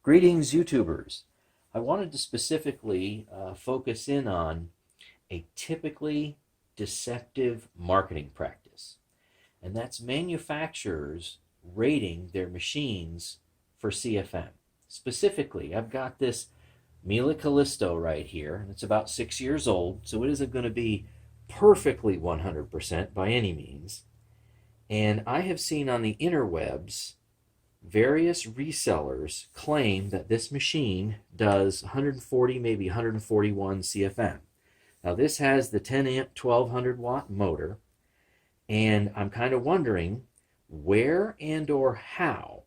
Greetings, YouTubers. I wanted to specifically focus in on a typically deceptive marketing practice, and that's manufacturers rating their machines for CFM. Specifically, I've got this Miele Callisto right here, and it's about 6 years old, so it isn't going to be perfectly 100% by any means. And I have seen on the interwebs various resellers claim that this machine does 140, maybe 141 CFM. Now this has the 10 amp 1200 watt motor, and I'm kind of wondering where and or how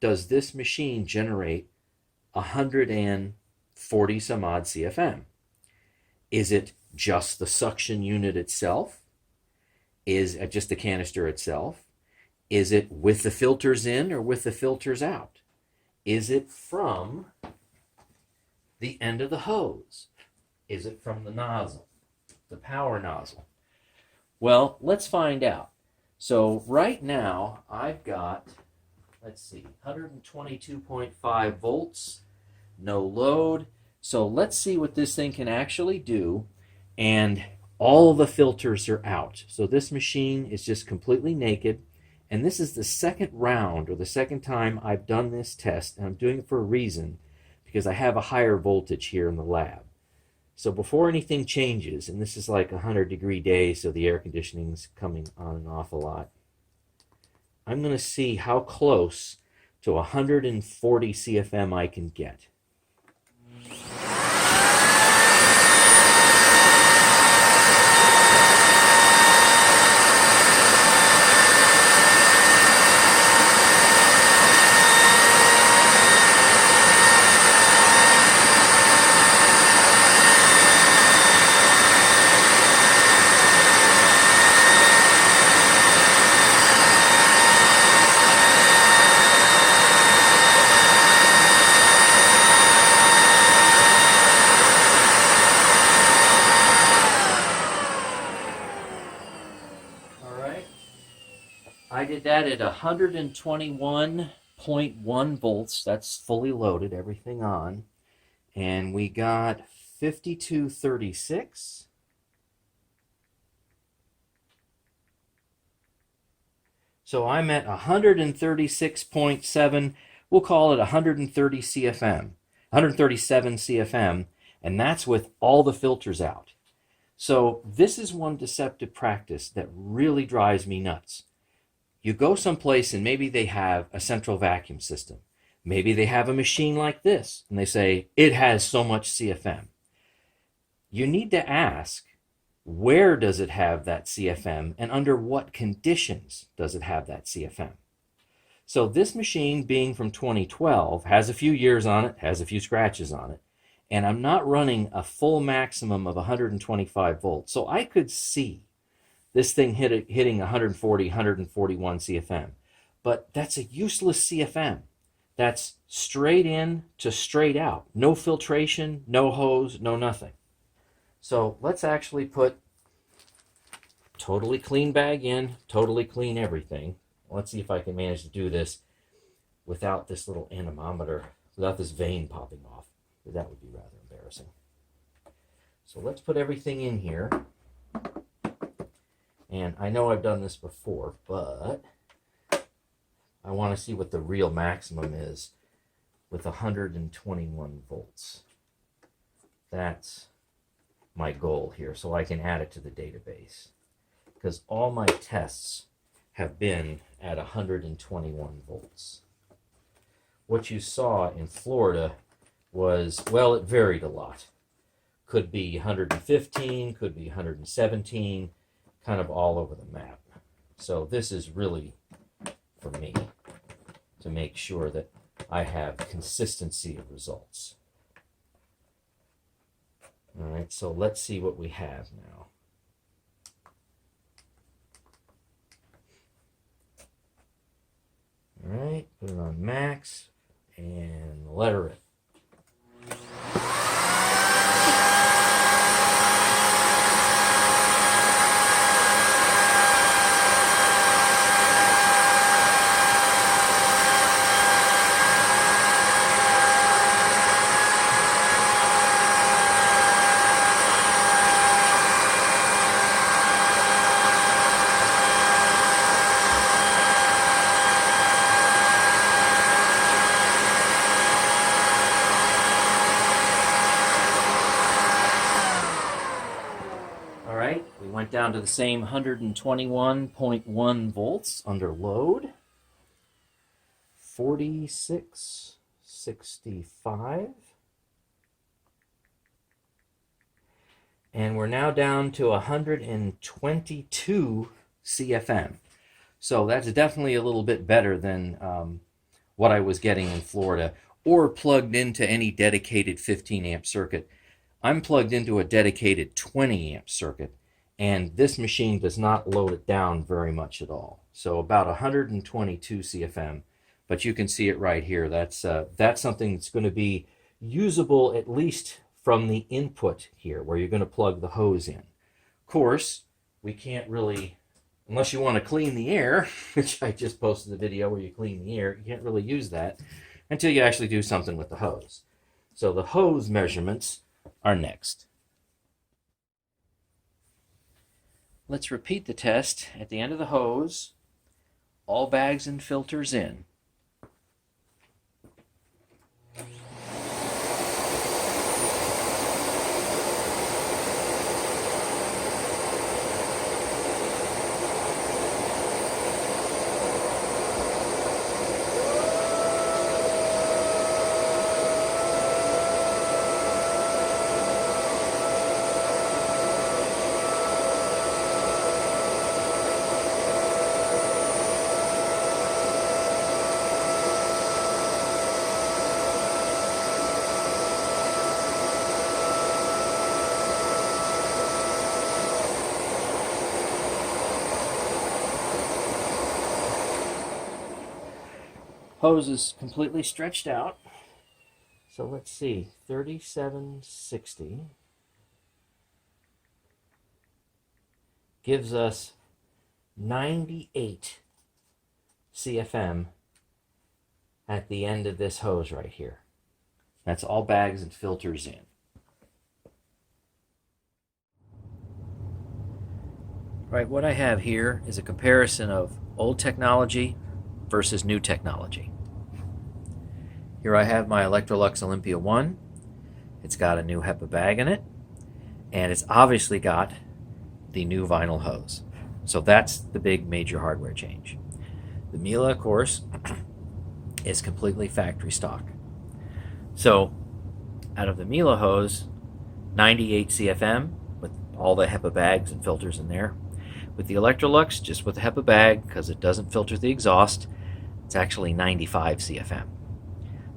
does this machine generate 140 some odd CFM? Is it just the suction unit itself? Is it just the canister itself? Is it with the filters in or with the filters out? Is it from the end of the hose? Is it from the nozzle, the power nozzle? Well, let's find out. So right now I've got, let's see, 122.5 volts, no load. So let's see what this thing can actually do. And all the filters are out. So this machine is just completely naked. And this is the second round, or the second time I've done this test, and I'm doing it for a reason, because I have a higher voltage here in the lab. So before anything changes, and this is like 100-degree day, so the air conditioning's coming on and off a lot, I'm going to see how close to 140 CFM I can get. I did that at 121.1 volts. That's fully loaded, everything on. And we got 5236. So I'm at 136.7, we'll call it 130 CFM, 137 CFM, and that's with all the filters out. So this is one deceptive practice that really drives me nuts. You go someplace and maybe they have a central vacuum system. Maybe they have a machine like this and they say, it has so much CFM. You need to ask, where does it have that CFM and under what conditions does it have that CFM? So this machine, being from 2012, has a few years on it, has a few scratches on it, and I'm not running a full maximum of 125 volts. So I could see this thing hitting 140, 141 CFM. But that's a useless CFM. That's straight in to straight out. No filtration, no hose, no nothing. So let's actually put totally clean bag in, totally clean everything. Let's see if I can manage to do this without this little anemometer, without this vein popping off. That would be rather embarrassing. So let's put everything in here. And I know I've done this before, but I want to see what the real maximum is with 121 volts. That's my goal here, so I can add it to the database. Because all my tests have been at 121 volts. What you saw in Florida was, well, it varied a lot. Could be 115, could be 117, kind of all over the map. So this is really for me to make sure that I have consistency of results. All right, so let's see what we have now. All right, put it on max and letter it. down to the same 121.1 volts under load. 4665. And we're now down to 122 CFM. So that's definitely a little bit better than what I was getting in Florida, or plugged into any dedicated 15 amp circuit. I'm plugged into a dedicated 20 amp circuit, and this machine does not load it down very much at all. So about 122 CFM, but you can see it right here. That's something that's going to be usable at least from the input here, where you're going to plug the hose in. Of course, we can't really, unless you want to clean the air, which I just posted the video where you clean the air, you can't really use that until you actually do something with the hose. So the hose measurements are next. Let's repeat the test at the end of the hose. All bags and filters in. Hose is completely stretched out. So let's see, 3760 gives us 98 CFM at the end of this hose right here. That's all bags and filters in. Right, what I have here is a comparison of old technology versus new technology. Here I have my Electrolux Olympia 1. It's got a new HEPA bag in it, and it's obviously got the new vinyl hose. So that's the big major hardware change. The Miele, of course, is completely factory stock. So out of the Miele hose, 98 CFM with all the HEPA bags and filters in there. With the Electrolux, just with the HEPA bag, because it doesn't filter the exhaust, it's actually 95 CFM.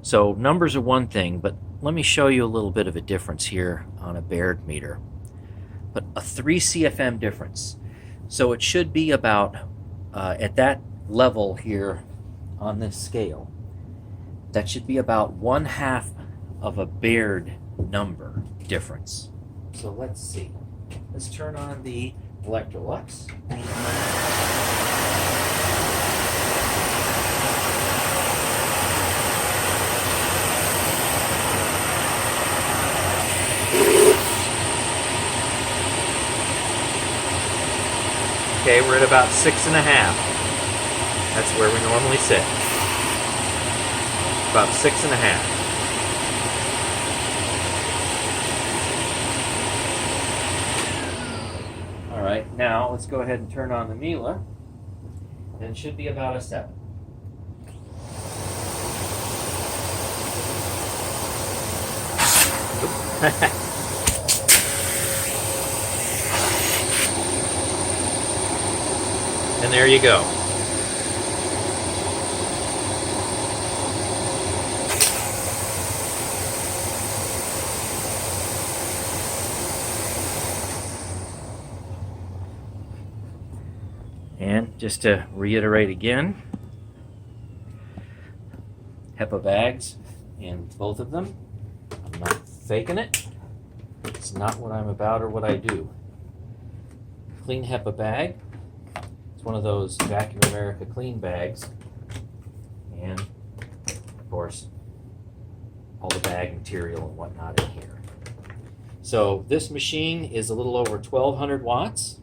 So numbers are one thing, but let me show you a little bit of a difference here on a Baird meter. But a 3 CFM difference. So it should be about, at that level here on this scale, that should be about 1/2 of a Baird number difference. So let's see. Let's turn on the Electrolux. Okay, we're at about 6.5. That's where we normally sit. About 6.5. All right, now let's go ahead and turn on the Miele. And it should be about a 7. And there you go. And just to reiterate again, HEPA bags in both of them. I'm not faking it. It's not what I'm about or what I do. Clean HEPA bag. One of those Vacuum America clean bags, and of course all the bag material and whatnot in here. So this machine is a little over 1200 watts.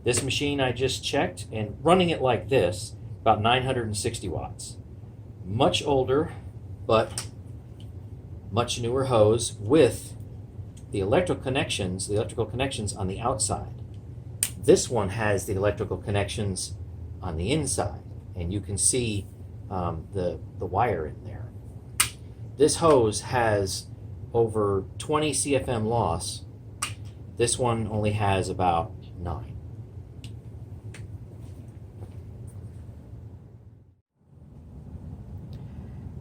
This machine I just checked, and running it like this, about 960 watts. Much older, but much newer hose with the electrical connections on the outside. This one has the electrical connections on the inside, and you can see the wire in there. This hose has over 20 CFM loss. This one only has about 9.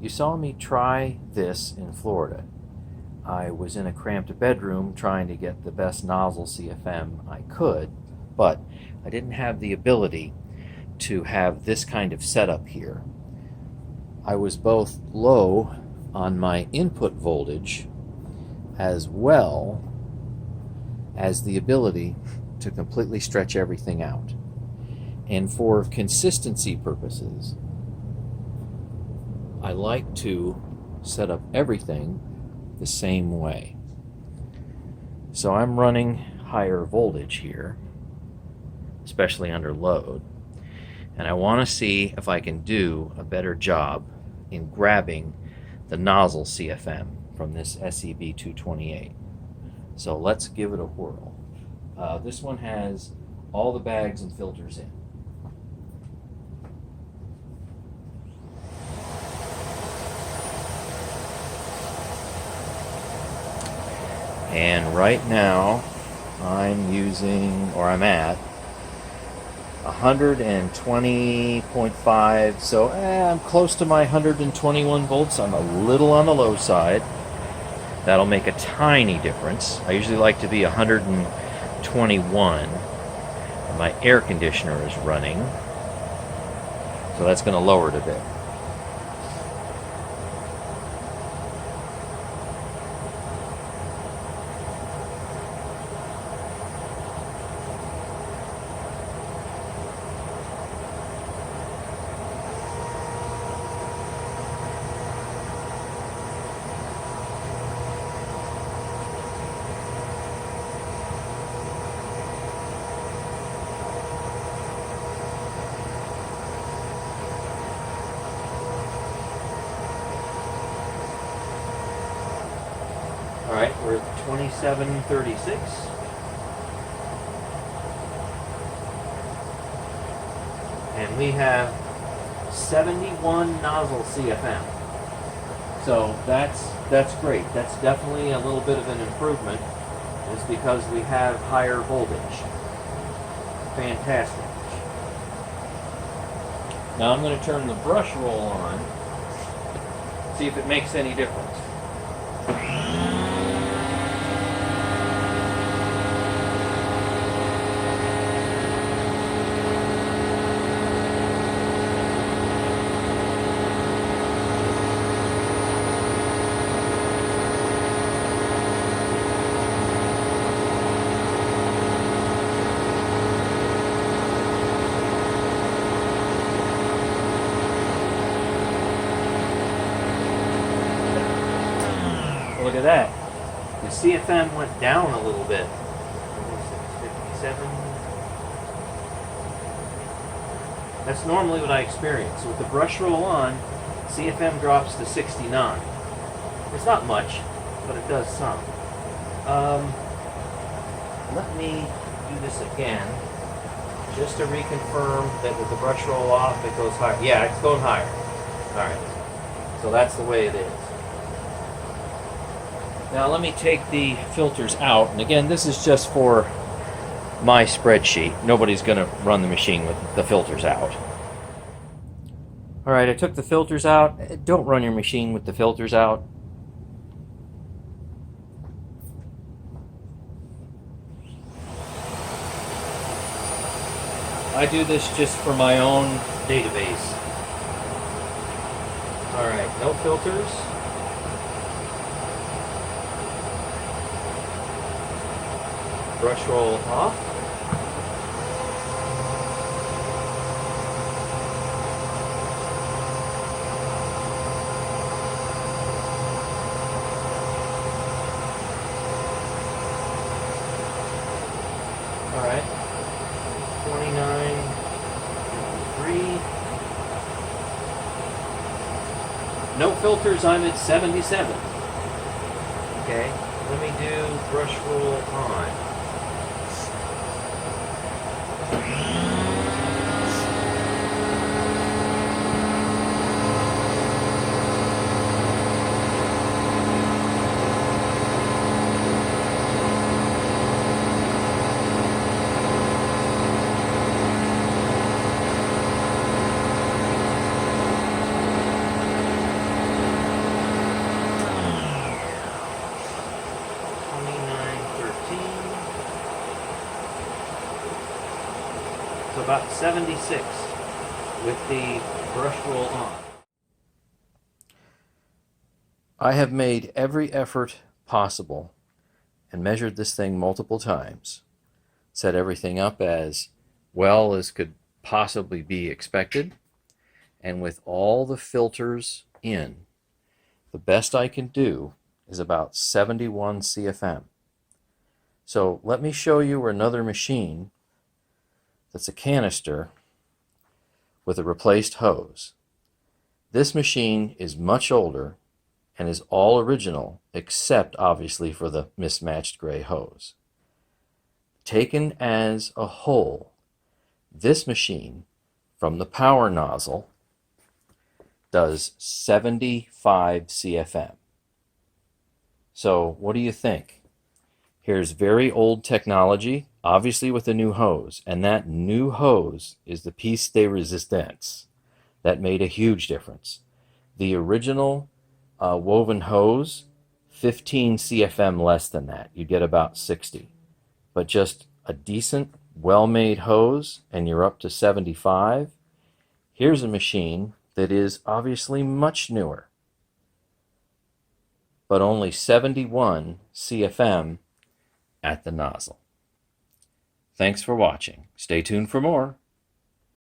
You saw me try this in Florida. I was in a cramped bedroom trying to get the best nozzle CFM I could, but I didn't have the ability to have this kind of setup here. I was both low on my input voltage as well as the ability to completely stretch everything out. And for consistency purposes, I like to set up everything the same way. So I'm running higher voltage here, especially under load, and I want to see if I can do a better job in grabbing the nozzle CFM from this SEB 228. So let's give it a whirl. This one has all the bags and filters in. And right now I'm using, or I'm at 120.5, so I'm close to my 121 volts. I'm a little on the low side. That'll make a tiny difference. I usually like to be 121. My air conditioner is running, so that's going to lower it a bit. Alright, we're at 2736. And we have 71 nozzle CFM. So that's great. That's definitely a little bit of an improvement. It's because we have higher voltage. Fantastic. Now I'm going to turn the brush roll on, see if it makes any difference. Look at that. The CFM went down a little bit. 57. That's normally what I experience. With the brush roll on, CFM drops to 69. It's not much, but it does some. Let me do this again, just to reconfirm that with the brush roll off, it goes higher. Yeah, it's going higher. All right. So that's the way it is. Now let me take the filters out, and again, this is just for my spreadsheet. Nobody's going to run the machine with the filters out. Alright, I took the filters out. Don't run your machine with the filters out. I do this just for my own database. Alright, no filters. Brush roll off. All right. 29.3. No filters, I'm at 77. Okay, let me do brush roll on. about 76 with the brush roll on. I have made every effort possible and measured this thing multiple times. Set everything up as well as could possibly be expected. And with all the filters in, the best I can do is about 71 CFM. So let me show you another machine that's a canister with a replaced hose. This machine is much older and is all original except obviously for the mismatched gray hose. Taken as a whole, this machine from the power nozzle does 75 CFM. So what do you think? Here's very old technology, obviously with a new hose, and that new hose is the piece de resistance. That made a huge difference. The original woven hose, 15 CFM less than that. You get about 60. But just a decent, well-made hose, and you're up to 75. Here's a machine that is obviously much newer, but only 71 CFM at the nozzle. Thanks for watching. Stay tuned for more.